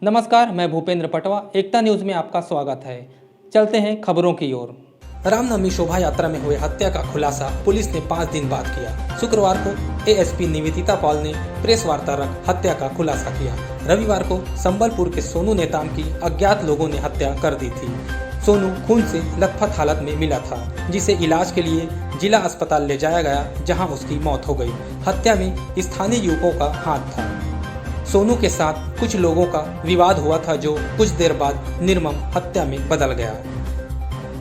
नमस्कार, मैं भूपेंद्र पटवा। एकता न्यूज में आपका स्वागत है। चलते हैं खबरों की ओर। रामनवमी शोभा यात्रा में हुए हत्या का खुलासा पुलिस ने 5 दिन बाद किया। शुक्रवार को एएसपी निवेदिता पॉल ने प्रेस वार्ता रख हत्या का खुलासा किया। रविवार को संबलपुर के सोनू नेताम की अज्ञात लोगों ने हत्या कर दी थी। सोनू खून से लथपथ हालत में मिला था, जिसे इलाज के लिए जिला अस्पताल ले जाया गया, जहां उसकी मौत हो गई। हत्या में स्थानीय युवकों का हाथ था। सोनू के साथ कुछ लोगों का विवाद हुआ था, जो कुछ देर बाद निर्मम हत्या में बदल गया।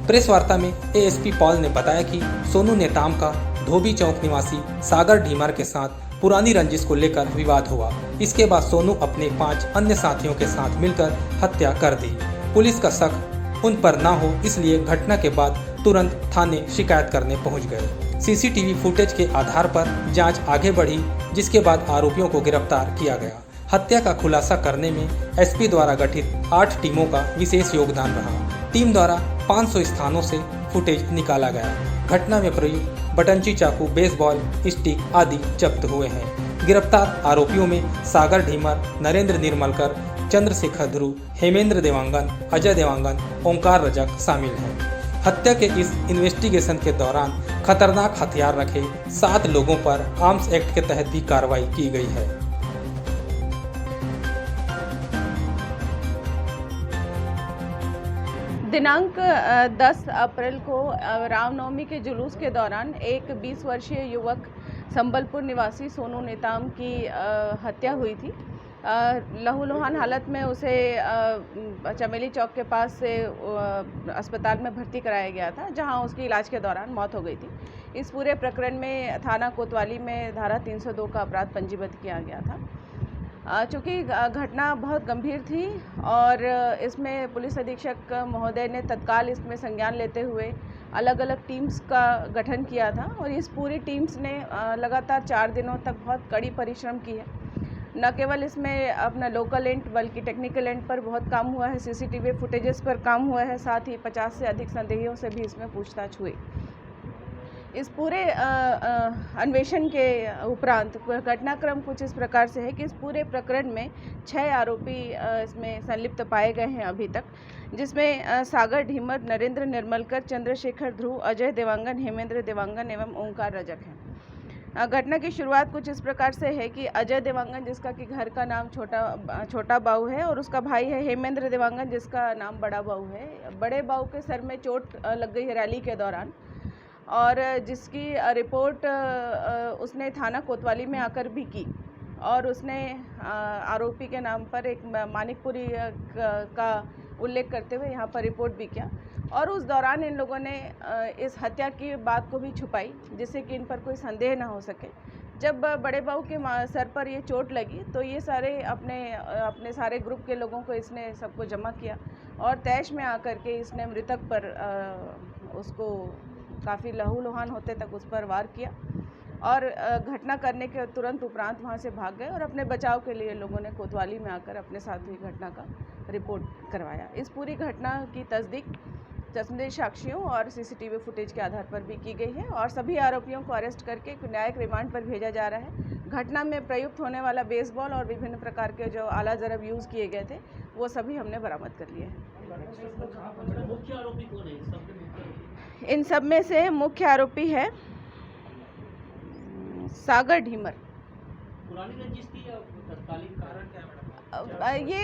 प्रेस वार्ता में एएसपी पॉल ने बताया कि सोनू नेताम का धोबी चौक निवासी सागर ढीमर के साथ पुरानी रंजिश को लेकर विवाद हुआ। इसके बाद सोनू अपने 5 अन्य साथियों के साथ मिलकर हत्या कर दी। पुलिस का शक उन पर ना हो, इसलिए घटना के बाद तुरंत थाने शिकायत करने पहुंच गए। सीसीटीवी फुटेज के आधार पर जांच आगे बढ़ी, जिसके बाद आरोपियों को गिरफ्तार किया गया। हत्या का खुलासा करने में एसपी द्वारा गठित 8 टीमों का विशेष योगदान रहा। टीम द्वारा 500 स्थानों से फुटेज निकाला गया। घटना में प्रयुक्त बटंची चाकू, बेसबॉल स्टिक आदि जब्त हुए हैं। गिरफ्तार आरोपियों में सागर ढीमर, नरेंद्र निर्मलकर, चंद्रशेखर ध्रुव, हेमेंद्र देवांगन, अजय देवांगन, ओंकार रजक शामिल हैं। हत्या के इस इन्वेस्टिगेशन के दौरान खतरनाक हथियार रखे 7 लोगों पर आर्म्स एक्ट के तहत भी कार्रवाई की गई है। दिनांक 10 अप्रैल को रामनवमी के जुलूस के दौरान एक 20 वर्षीय युवक संबलपुर निवासी सोनू नेताम की हत्या हुई थी। लहूलुहान हालत में उसे चमेली चौक के पास से अस्पताल में भर्ती कराया गया था, जहां उसकी इलाज के दौरान मौत हो गई थी। इस पूरे प्रकरण में थाना कोतवाली में धारा 302 का अपराध पंजीबद्ध किया गया था। चूँकि घटना बहुत गंभीर थी और इसमें पुलिस अधीक्षक महोदय ने तत्काल इसमें संज्ञान लेते हुए अलग अलग टीम्स का गठन किया था और इस पूरी टीम्स ने लगातार 4 दिनों तक बहुत कड़ी परिश्रम की है। न केवल इसमें अपना लोकल एंड बल्कि टेक्निकल एंड पर बहुत काम हुआ है, सीसीटीवी फुटेजेस पर काम हुआ है, साथ ही 50 से अधिक संदेहियों से भी इसमें पूछताछ हुई। इस पूरे अन्वेषण के उपरांत घटनाक्रम कुछ इस प्रकार से है कि इस पूरे प्रकरण में 6 आरोपी इसमें संलिप्त पाए गए हैं अभी तक, जिसमें सागर ढीमर, नरेंद्र निर्मलकर, चंद्रशेखर ध्रुव, अजय देवांगन, हेमेंद्र देवांगन एवं ओंकार रजक हैं। घटना की शुरुआत कुछ इस प्रकार से है कि अजय देवांगन, जिसका कि घर का नाम छोटा बाऊ है, और उसका भाई है हेमेंद्र देवांगन, जिसका नाम बड़ा बाऊ है। बड़े बाऊ के सर में चोट लग गई है रैली के दौरान, और जिसकी रिपोर्ट उसने थाना कोतवाली में आकर भी की, और उसने आरोपी के नाम पर एक मानिकपुरी का उल्लेख करते हुए यहाँ पर रिपोर्ट भी किया। और उस दौरान इन लोगों ने इस हत्या की बात को भी छुपाई, जिससे कि इन पर कोई संदेह ना हो सके। जब बड़े बाबू के सर पर ये चोट लगी तो ये सारे अपने सारे ग्रुप के लोगों को इसने सबको जमा किया और तैश में आकर के इसने मृतक पर उसको काफ़ी लहूलुहान होते तक उस पर वार किया और घटना करने के तुरंत उपरांत वहां से भाग गए और अपने बचाव के लिए लोगों ने कोतवाली में आकर अपने साथ हुई घटना का रिपोर्ट करवाया। इस पूरी घटना की तस्दीक चश्मदीद साक्षियों और सीसीटीवी फुटेज के आधार पर भी की गई है और सभी आरोपियों को अरेस्ट करके न्यायिक रिमांड पर भेजा जा रहा है। घटना में प्रयुक्त होने वाला बेसबॉल और विभिन्न प्रकार के जो आला ज़रब यूज़ किए गए थे वो सभी हमने बरामद कर लिए हैं। इन सब में से मुख्य आरोपी है सागर ढीमर। ये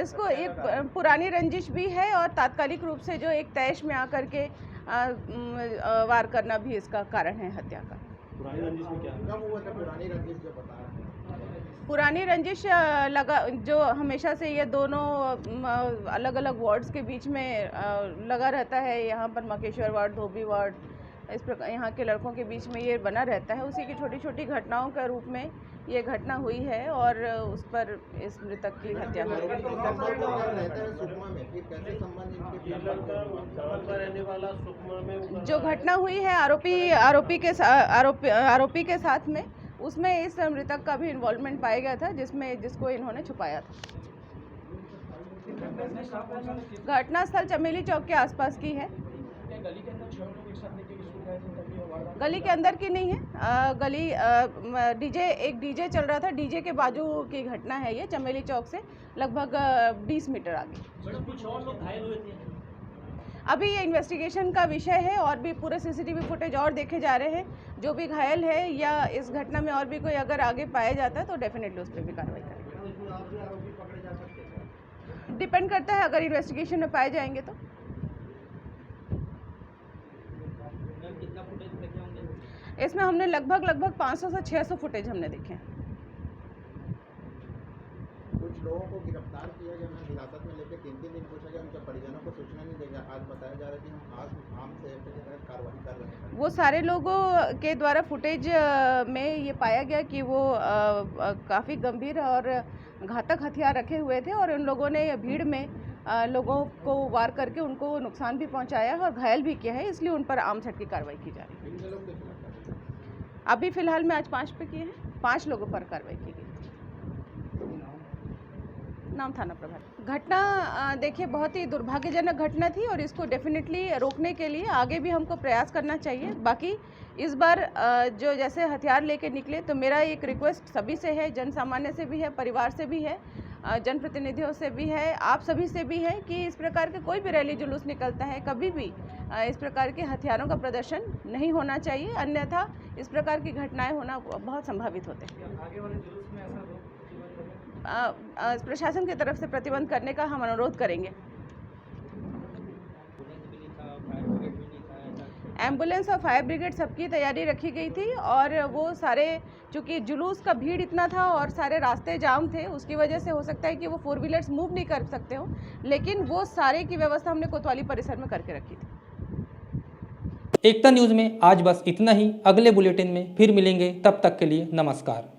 इसको एक पुरानी रंजिश भी है और तात्कालिक रूप से जो एक तैश में आकर के वार करना भी इसका कारण है हत्या का। पुरानी रंजिश में क्या हुआ था? पुरानी रंजिश लगा जो हमेशा से ये दोनों अलग अलग वार्ड्स के बीच में लगा रहता है। यहाँ पर मकेश्वर वार्ड, धोबी वार्ड, इस प्रकार यहाँ के लड़कों के बीच में ये बना रहता है। उसी की छोटी छोटी घटनाओं के रूप में ये घटना हुई है और उस पर इस मृतक की हत्या हुई। जो घटना हुई है आरोपी के साथ में, उसमें इस मृतक का भी इन्वॉल्वमेंट पाया गया था, जिसको इन्होंने छुपाया था। घटनास्थल चमेली चौक के आसपास की है। गली के अंदर 6 लोग एक साथ लेके स्कूल गए थे तभी वो वारदात। गली के अंदर की नहीं है, एक डीजे चल रहा था, डीजे के बाजू की घटना है ये, चमेली चौक से लगभग 20 मीटर आगे। मैडम कुछ और लोग घायल हुए थे। अभी ये इन्वेस्टिगेशन का विषय है और भी पूरे सीसीटीवी फुटेज और देखे जा रहे हैं। जो भी घायल है या इस घटना में और भी कोई अगर आगे पाया जाता है तो डेफिनेटली उस पर भी कार्रवाई करेंगे। डिपेंड करता है, अगर इन्वेस्टिगेशन में पाए जाएंगे तो। इसमें हमने लगभग 500 से 600 फुटेज हमने देखे हैं। कुछ लोगों को गिरफ्तार किया गया, उन्हें हिरासत में लेकर 3 दिन पूछा गया, उनके परिजनों को सूचना नहीं देगा। आज बताया जा रहा है कि हम आज आम से के तहत कार्रवाई कर रहे हैं। वो सारे लोगों के द्वारा फुटेज में ये पाया गया कि वो काफ़ी गंभीर और घातक हथियार रखे हुए थे और उन लोगों ने भीड़ में लोगों को वार करके उनको नुकसान भी पहुंचाया है और घायल भी किया है, इसलिए उन पर आर्म्स एक्ट की कार्रवाई की जा रही है। अभी फिलहाल में आज 5 पे किए हैं, 5 लोगों पर कार्रवाई की गई। नाम थाना प्रभारी। घटना देखिए बहुत ही दुर्भाग्यजनक घटना थी और इसको डेफिनेटली रोकने के लिए आगे भी हमको प्रयास करना चाहिए। बाकी इस बार जो जैसे हथियार लेके निकले तो मेरा एक रिक्वेस्ट सभी से है, जन सामान्य से भी है, परिवार से भी है, जनप्रतिनिधियों से भी है, आप सभी से भी है कि इस प्रकार के कोई भी रैली जुलूस निकलता है कभी भी इस प्रकार के हथियारों का प्रदर्शन नहीं होना चाहिए, अन्यथा इस प्रकार की घटनाएं होना बहुत संभावित होते हैं। आगे वाले जुलूस में ऐसा प्रशासन की तरफ से प्रतिबंध करने का हम अनुरोध करेंगे। एम्बुलेंस और फायर ब्रिगेड सबकी तैयारी रखी गई थी और वो सारे, चूँकि जुलूस का भीड़ इतना था और सारे रास्ते जाम थे, उसकी वजह से हो सकता है कि वो 4 व्हीलर्स मूव नहीं कर सकते हो, लेकिन वो सारे की व्यवस्था हमने कोतवाली परिसर में करके रखी थी। एकता न्यूज़ में आज बस इतना ही। अगले बुलेटिन में फिर मिलेंगे, तब तक के लिए नमस्कार।